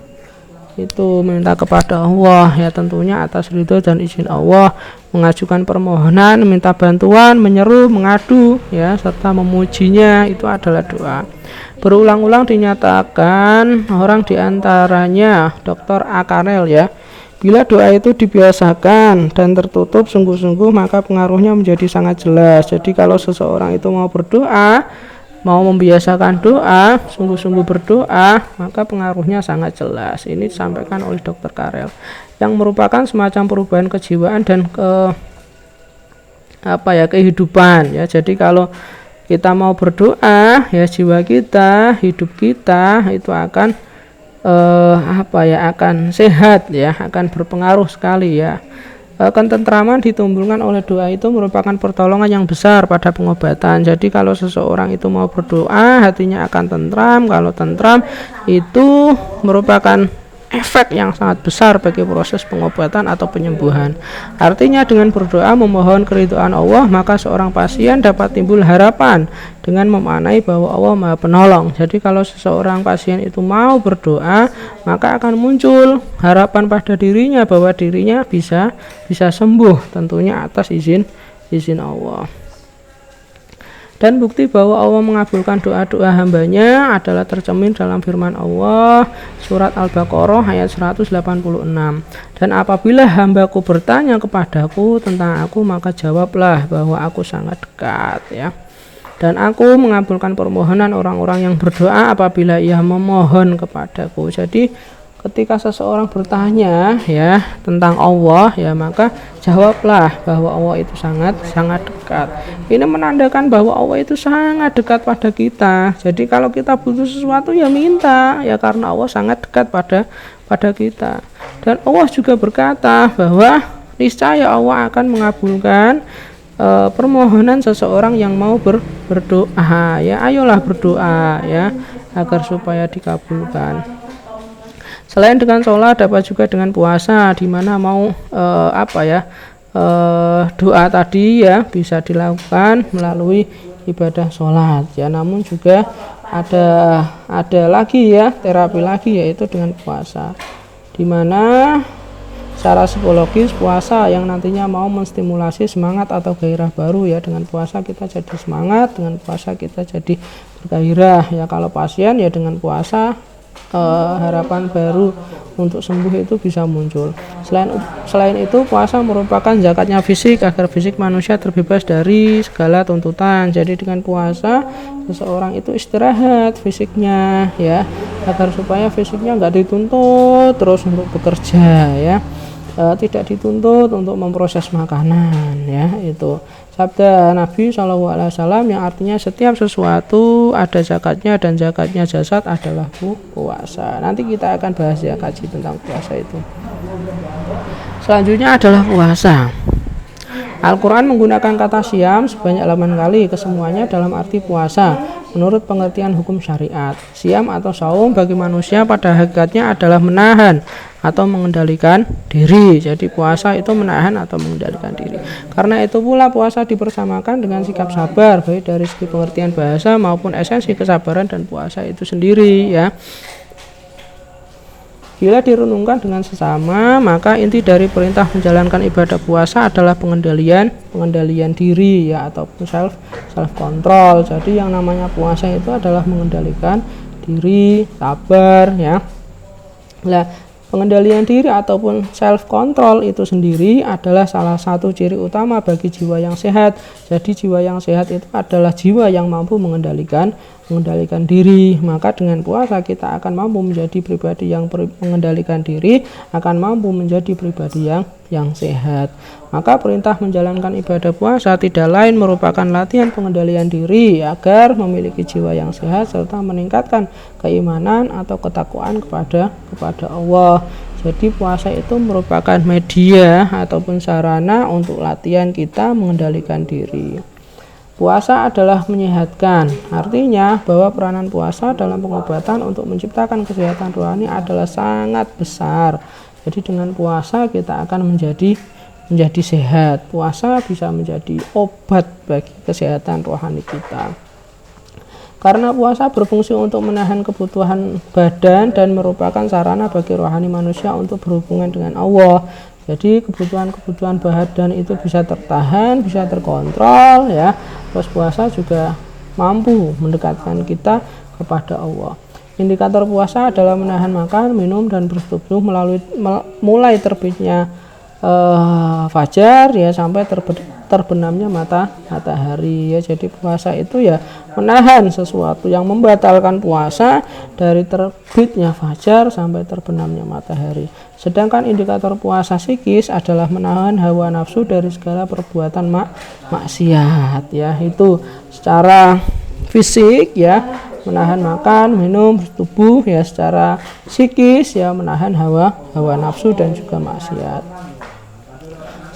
Itu minta kepada Allah ya, tentunya atas ridho dan izin Allah, mengajukan permohonan, minta bantuan, menyeru, mengadu ya, serta memujinya, itu adalah doa. Berulang-ulang dinyatakan orang diantaranya Dr. Akarel ya, bila doa itu dibiasakan dan tertutup sungguh-sungguh maka pengaruhnya menjadi sangat jelas. Jadi kalau seseorang itu mau berdoa, mau membiasakan doa, sungguh-sungguh berdoa, maka pengaruhnya sangat jelas. Ini disampaikan oleh Dr. Karel, yang merupakan semacam perubahan kejiwaan dan kehidupan ya. Jadi kalau kita mau berdoa ya, jiwa kita, hidup kita itu akan akan sehat ya, akan berpengaruh sekali ya. Ketentraman ditimbulkan oleh doa itu merupakan pertolongan yang besar pada pengobatan. Jadi kalau seseorang itu mau berdoa, hatinya akan tentram. Kalau tentram itu merupakan efek yang sangat besar bagi proses pengobatan atau penyembuhan. Artinya dengan berdoa memohon keridhaan Allah, maka seorang pasien dapat timbul harapan dengan memaknai bahwa Allah Maha Penolong. Jadi kalau seseorang pasien itu mau berdoa, maka akan muncul harapan pada dirinya bahwa dirinya bisa sembuh, tentunya atas izin Allah. Dan bukti bahwa Allah mengabulkan doa-doa hambanya adalah tercermin dalam firman Allah surat Al-Baqarah ayat 186. Dan apabila hambaku bertanya kepadaku tentang aku, maka jawablah bahwa aku sangat dekat ya. Dan aku mengabulkan permohonan orang-orang yang berdoa apabila ia memohon kepadaku. Jadi ketika seseorang bertanya ya tentang Allah ya, maka jawablah bahwa Allah itu sangat dekat. Ini menandakan bahwa Allah itu sangat dekat pada kita. Jadi kalau kita butuh sesuatu ya minta ya, karena Allah sangat dekat pada kita. Dan Allah juga berkata bahwa niscaya Allah akan mengabulkan permohonan seseorang yang mau berdoa ya. Ayolah berdoa ya, agar supaya dikabulkan. Selain dengan sholat, dapat juga dengan puasa, di mana mau doa tadi ya bisa dilakukan melalui ibadah sholat ya. Namun juga ada lagi ya, terapi lagi, yaitu dengan puasa, di mana secara psikologis puasa yang nantinya mau menstimulasi semangat atau gairah baru ya. Dengan puasa kita jadi semangat, dengan puasa kita jadi bergairah ya. Kalau pasien ya dengan puasa harapan baru untuk sembuh itu bisa muncul. Selain itu, puasa merupakan zakatnya fisik agar fisik manusia terbebas dari segala tuntutan. Jadi dengan puasa seseorang itu istirahat fisiknya ya, agar supaya fisiknya nggak dituntut terus untuk bekerja ya. Tidak dituntut untuk memproses makanan ya. Itu sabda Nabi SAW yang artinya setiap sesuatu ada zakatnya, dan zakatnya jasad adalah puasa. Nanti kita akan bahas ya, kaji tentang puasa itu. Selanjutnya adalah puasa. Al-Quran menggunakan kata siam sebanyak 8 kali, kesemuanya dalam arti puasa menurut pengertian hukum syariat. Siam atau saum bagi manusia pada hakikatnya adalah menahan atau mengendalikan diri. Jadi puasa itu menahan atau mengendalikan diri. Karena itu pula puasa dipersamakan dengan sikap sabar, baik dari segi pengertian bahasa maupun esensi kesabaran dan puasa itu sendiri ya. Bila direnungkan dengan sesama, maka inti dari perintah menjalankan ibadah puasa adalah pengendalian diri ya, ataupun self control. Jadi yang namanya puasa itu adalah mengendalikan diri, sabar ya. Nah, pengendalian diri ataupun self control itu sendiri adalah salah satu ciri utama bagi jiwa yang sehat. Jadi jiwa yang sehat itu adalah jiwa yang mampu mengendalikan diri. Maka dengan puasa kita akan mampu menjadi pribadi yang mengendalikan diri, akan mampu menjadi pribadi yang sehat. Maka perintah menjalankan ibadah puasa tidak lain merupakan latihan pengendalian diri agar memiliki jiwa yang sehat serta meningkatkan keimanan atau ketakwaan kepada Allah. Jadi puasa itu merupakan media ataupun sarana untuk latihan kita mengendalikan diri. Puasa adalah menyehatkan, artinya bahwa peranan puasa dalam pengobatan untuk menciptakan kesehatan rohani adalah sangat besar. Jadi dengan puasa kita akan menjadi sehat. Puasa bisa menjadi obat bagi kesehatan rohani kita. Karena puasa berfungsi untuk menahan kebutuhan badan dan merupakan sarana bagi rohani manusia untuk berhubungan dengan Allah. Jadi kebutuhan badan itu bisa tertahan, bisa terkontrol ya. Terus puasa juga mampu mendekatkan kita kepada Allah. Indikator puasa adalah menahan makan, minum, dan bersetubuh mulai terbitnya fajar ya sampai terbenamnya matahari ya. Jadi puasa itu ya menahan sesuatu yang membatalkan puasa dari terbitnya fajar sampai terbenamnya matahari. Sedangkan indikator puasa psikis adalah menahan hawa nafsu dari segala perbuatan maksiat ya. Itu secara fisik ya, menahan makan, minum, bersetubuh ya. Secara psikis ya menahan hawa nafsu dan juga maksiat.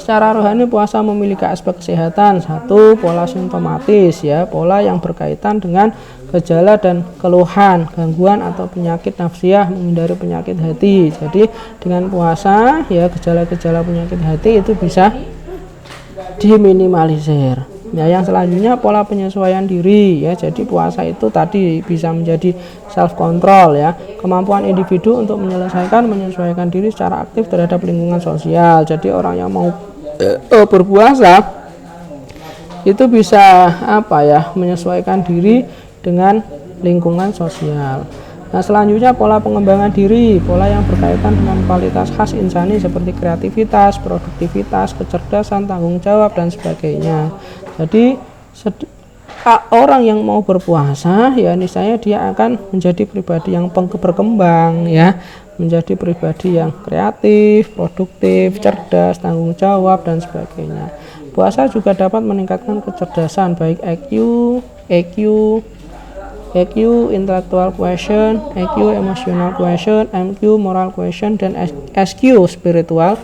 Secara rohani puasa memiliki aspek kesehatan. Satu, pola simptomatis ya, pola yang berkaitan dengan gejala dan keluhan, gangguan atau penyakit nafsiyah, menghindari penyakit hati. Jadi dengan puasa ya gejala-gejala penyakit hati itu bisa diminimalisir. Ya, yang selanjutnya pola penyesuaian diri ya. Jadi puasa itu tadi bisa menjadi self control ya, kemampuan individu untuk menyesuaikan diri secara aktif terhadap lingkungan sosial. Jadi orang yang mau berpuasa itu bisa menyesuaikan diri dengan lingkungan sosial. Nah, selanjutnya pola pengembangan diri, pola yang berkaitan dengan kualitas khas insani seperti kreativitas, produktivitas, kecerdasan, tanggung jawab dan sebagainya. Jadi orang yang mau berpuasa ya niscaya dia akan menjadi pribadi yang berkembang ya, menjadi pribadi yang kreatif, produktif, cerdas, tanggung jawab dan sebagainya. Puasa juga dapat meningkatkan kecerdasan baik EQ intellectual quotient, EQ emotional quotient, MQ moral quotient dan SQ spiritual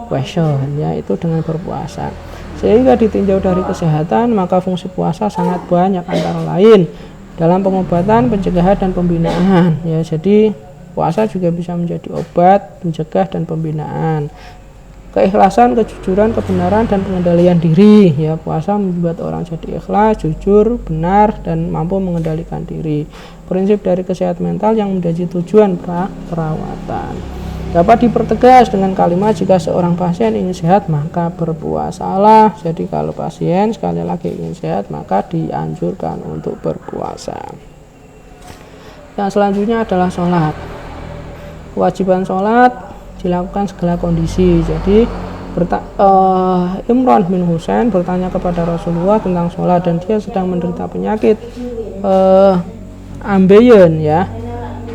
quotient ya, itu dengan berpuasa. Sehingga ditinjau dari kesehatan, maka fungsi puasa sangat banyak, antara lain dalam pengobatan, pencegahan dan pembinaan ya. Jadi puasa juga bisa menjadi obat, pencegah dan pembinaan. Keikhlasan, kejujuran, kebenaran dan pengendalian diri ya. Puasa membuat orang jadi ikhlas, jujur, benar dan mampu mengendalikan diri. Prinsip dari kesehatan mental yang menjadi tujuan perawatan. Dapat dipertegas dengan kalimat jika seorang pasien ingin sehat maka berpuasalah. Jadi kalau pasien sekali lagi ingin sehat maka dianjurkan untuk berpuasa. Yang selanjutnya adalah sholat. Kewajiban sholat dilakukan segala kondisi. Jadi Imran bin Husain bertanya kepada Rasulullah tentang sholat dan dia sedang menderita penyakit ambeien ya.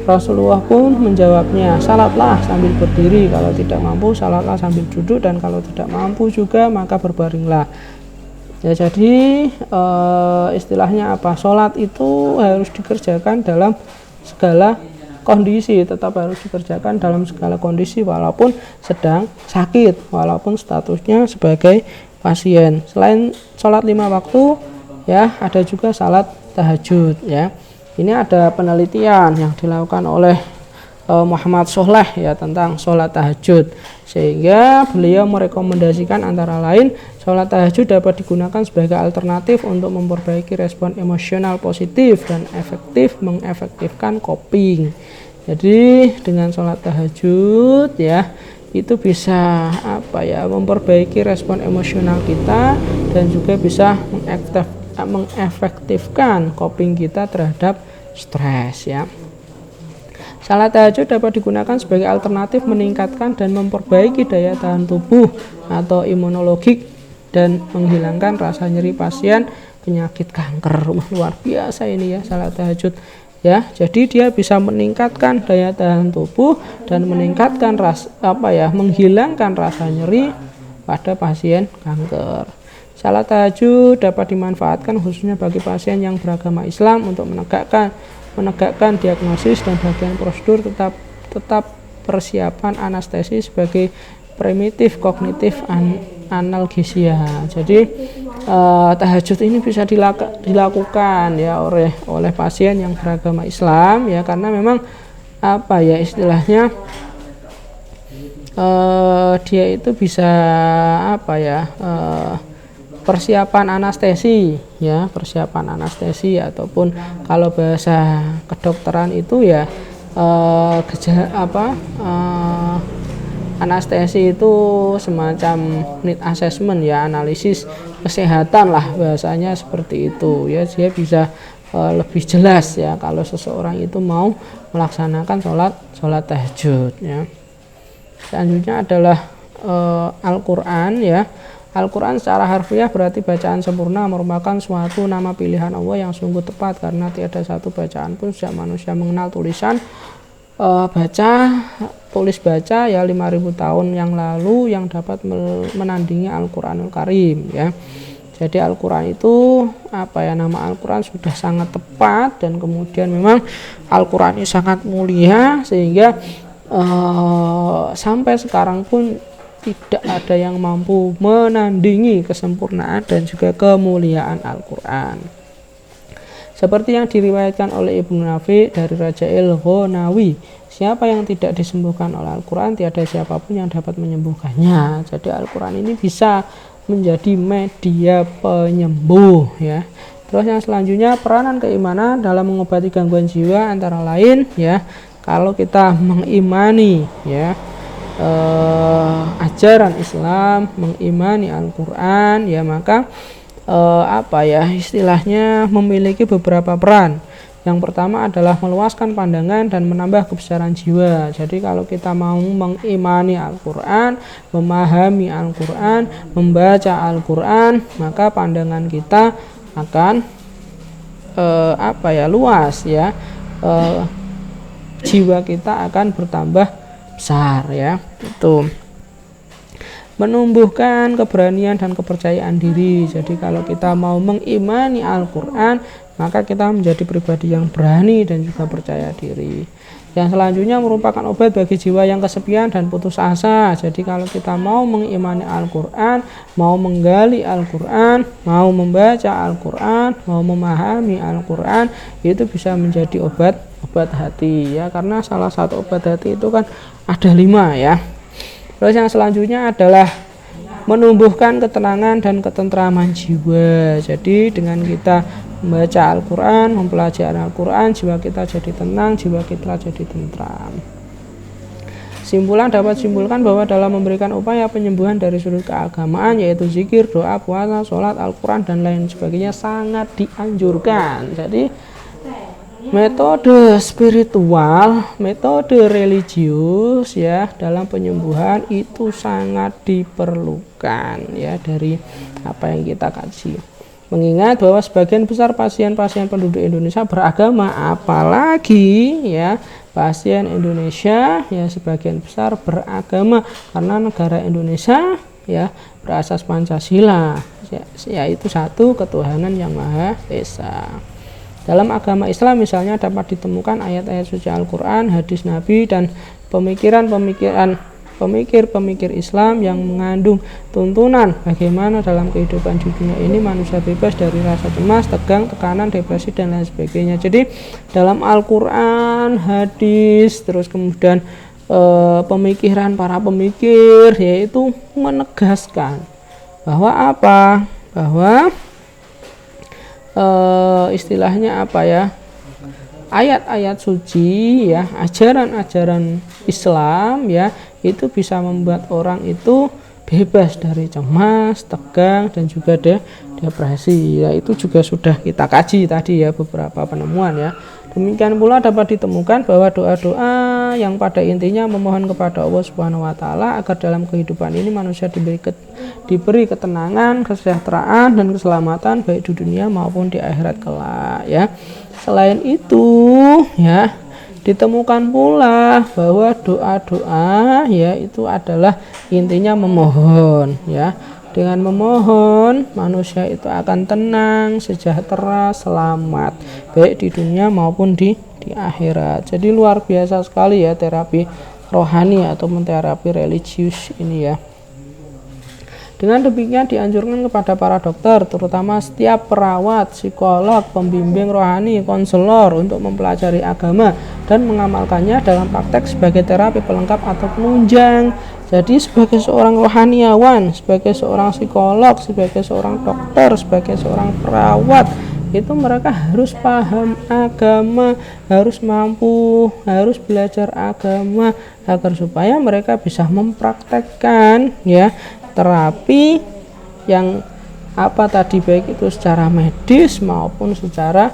Rasulullah pun menjawabnya, salatlah sambil berdiri, kalau tidak mampu salatlah sambil duduk, dan kalau tidak mampu juga maka berbaringlah. Ya, jadi istilahnya apa? Sholat itu harus dikerjakan dalam segala kondisi, tetap harus dikerjakan dalam segala kondisi walaupun sedang sakit, walaupun statusnya sebagai pasien. Selain sholat 5 waktu ya, ada juga salat tahajud ya. Ini ada penelitian yang dilakukan oleh Muhammad Soleh ya tentang sholat tahajud, sehingga beliau merekomendasikan antara lain sholat tahajud dapat digunakan sebagai alternatif untuk memperbaiki respon emosional positif dan mengefektifkan coping. Jadi dengan sholat tahajud ya itu bisa memperbaiki respon emosional kita dan juga bisa mengefektifkan coping kita terhadap stres ya. Salat tahajud dapat digunakan sebagai alternatif meningkatkan dan memperbaiki daya tahan tubuh atau imunologik dan menghilangkan rasa nyeri pasien penyakit kanker. Luar biasa ini ya salat tahajud ya. Jadi dia bisa meningkatkan daya tahan tubuh dan meningkatkan menghilangkan rasa nyeri pada pasien kanker. Salat tahajud dapat dimanfaatkan khususnya bagi pasien yang beragama Islam untuk menegakkan diagnosis dan bagian prosedur tetap persiapan anestesi sebagai primitif kognitif analgesia. Jadi tahajud ini bisa dilakukan ya oleh pasien yang beragama Islam ya, karena memang istilahnya dia itu bisa persiapan anestesi ataupun kalau bahasa kedokteran itu ya anestesi itu semacam need assessment ya, analisis kesehatan lah bahasanya seperti itu ya. Dia bisa lebih jelas ya kalau seseorang itu mau melaksanakan sholat tahajud ya. Selanjutnya adalah Al-Quran ya. Al-Quran secara harfiah berarti bacaan sempurna, merupakan suatu nama pilihan Allah yang sungguh tepat karena tiada satu bacaan pun sejak manusia mengenal tulisan tulis baca ya 5.000 tahun yang lalu yang dapat menandingi Al-Quranul Karim ya. Jadi Al-Quran itu nama Al-Quran sudah sangat tepat, dan kemudian memang Al-Quran ini sangat mulia sehingga sampai sekarang pun tidak ada yang mampu menandingi kesempurnaan dan juga kemuliaan Al-Quran. Seperti yang diriwayatkan oleh Ibnu Nafi dari Raja El-Ghonawi, siapa yang tidak disembuhkan oleh Al-Quran, tiada siapapun yang dapat menyembuhkannya. Jadi Al-Quran ini bisa menjadi media penyembuh ya. Terus yang selanjutnya, peranan keimanan dalam mengobati gangguan jiwa antara lain ya, kalau kita mengimani ya ajaran Islam, mengimani Al-Quran ya, maka istilahnya memiliki beberapa peran. Yang pertama adalah meluaskan pandangan dan menambah kebesaran jiwa. Jadi kalau kita mau mengimani Al-Quran, memahami Al-Quran, membaca Al-Quran, maka pandangan kita akan luas ya, jiwa kita akan bertambah besar ya. Itu menumbuhkan keberanian dan kepercayaan diri. Jadi kalau kita mau mengimani Al-Quran, maka kita menjadi pribadi yang berani dan juga percaya diri. Yang selanjutnya merupakan obat bagi jiwa yang kesepian dan putus asa. Jadi kalau kita mau mengimani Al-Quran, mau menggali Al-Quran, mau membaca Al-Quran, mau memahami Al-Quran, itu bisa menjadi obat hati ya, karena salah satu obat hati itu kan ada 5 ya. Terus yang selanjutnya adalah menumbuhkan ketenangan dan ketentraman jiwa. Jadi dengan kita membaca Al-Quran, mempelajari Al-Quran, jiwa kita jadi tenang, jiwa kita jadi tentram. Simpulan dapat simpulkan bahwa dalam memberikan upaya penyembuhan dari sudut keagamaan, yaitu zikir, doa, puasa, sholat, Al-Quran, dan lain sebagainya, sangat dianjurkan. Jadi metode spiritual, metode religius ya dalam penyembuhan itu sangat diperlukan ya dari apa yang kita kaji. Mengingat bahwa sebagian besar pasien-pasien penduduk Indonesia beragama, apalagi ya pasien Indonesia ya sebagian besar beragama, karena negara Indonesia ya berasas Pancasila, yaitu satu ketuhanan yang Maha Esa. Dalam agama Islam misalnya dapat ditemukan ayat-ayat suci Al-Quran, hadis Nabi, dan pemikir-pemikir Islam yang mengandung tuntunan bagaimana dalam kehidupan di dunia ini manusia bebas dari rasa cemas, tegang, tekanan, depresi, dan lain sebagainya. Jadi dalam Al-Quran, hadis, terus kemudian pemikiran para pemikir yaitu menegaskan bahwa bahwa istilahnya ayat-ayat suci ya, ajaran-ajaran Islam ya, itu bisa membuat orang itu bebas dari cemas, tegang, dan juga depresi ya. Itu juga sudah kita kaji tadi ya, beberapa penemuan ya. Demikian pula dapat ditemukan bahwa doa-doa yang pada intinya memohon kepada Allah Subhanahu wa taala agar dalam kehidupan ini manusia diberi ketenangan, kesejahteraan, dan keselamatan baik di dunia maupun di akhirat kelak ya. Selain itu ya, ditemukan pula bahwa doa-doa ya itu adalah intinya memohon ya. Dengan memohon manusia itu akan tenang, sejahtera, selamat baik di dunia maupun di akhirat. Jadi luar biasa sekali ya terapi rohani atau terapi religius ini ya. Dengan demikian dianjurkan kepada para dokter, terutama setiap perawat, psikolog, pembimbing rohani, konselor untuk mempelajari agama dan mengamalkannya dalam praktek sebagai terapi pelengkap atau penunjang. Jadi sebagai seorang rohaniawan, sebagai seorang psikolog, sebagai seorang dokter, sebagai seorang perawat, itu mereka harus paham agama, harus mampu, harus belajar agama agar supaya mereka bisa mempraktekkan ya terapi yang baik itu secara medis maupun secara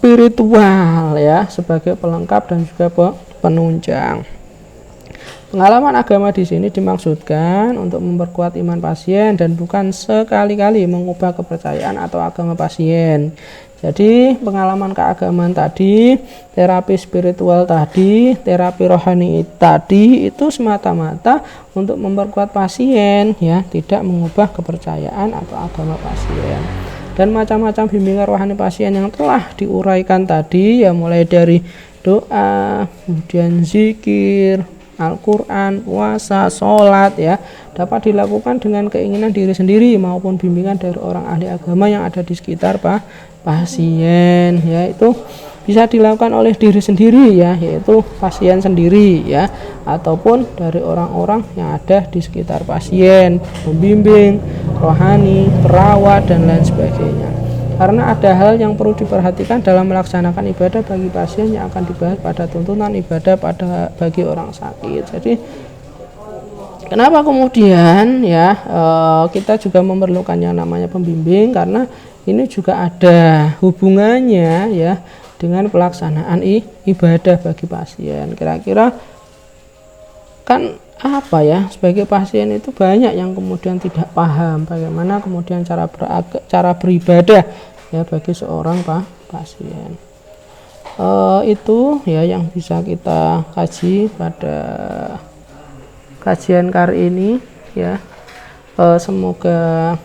spiritual ya, sebagai pelengkap dan juga penunjang. Pengalaman agama di sini dimaksudkan untuk memperkuat iman pasien dan bukan sekali-kali mengubah kepercayaan atau agama pasien. Jadi pengalaman keagamaan tadi, terapi spiritual tadi, terapi rohani tadi itu semata-mata untuk memperkuat pasien ya, tidak mengubah kepercayaan atau agama pasien. Dan macam-macam bimbingan rohani pasien yang telah diuraikan tadi ya, mulai dari doa, kemudian zikir, Al-Quran, puasa, sholat ya, dapat dilakukan dengan keinginan diri sendiri maupun bimbingan dari orang ahli agama yang ada di sekitar pasien ya. Itu bisa dilakukan oleh diri sendiri ya, yaitu pasien sendiri ya, ataupun dari orang-orang yang ada di sekitar pasien, pembimbing, rohani, perawat dan lain sebagainya. Karena ada hal yang perlu diperhatikan dalam melaksanakan ibadah bagi pasien yang akan dibahas pada tuntunan ibadah bagi orang sakit. Jadi kenapa kemudian ya kita juga memerlukan yang namanya pembimbing, karena ini juga ada hubungannya ya dengan pelaksanaan ibadah bagi pasien. Kira-kira kan apa ya, sebagai pasien itu banyak yang kemudian tidak paham bagaimana kemudian cara beribadah ya bagi seorang pasien. Itu ya yang bisa kita kaji pada kajian kali ini ya. Semoga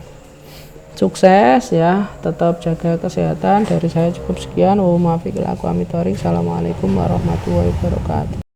sukses ya, tetap jaga kesehatan. Dari saya cukup sekian. Assalamualaikum warahmatullahi wabarakatuh.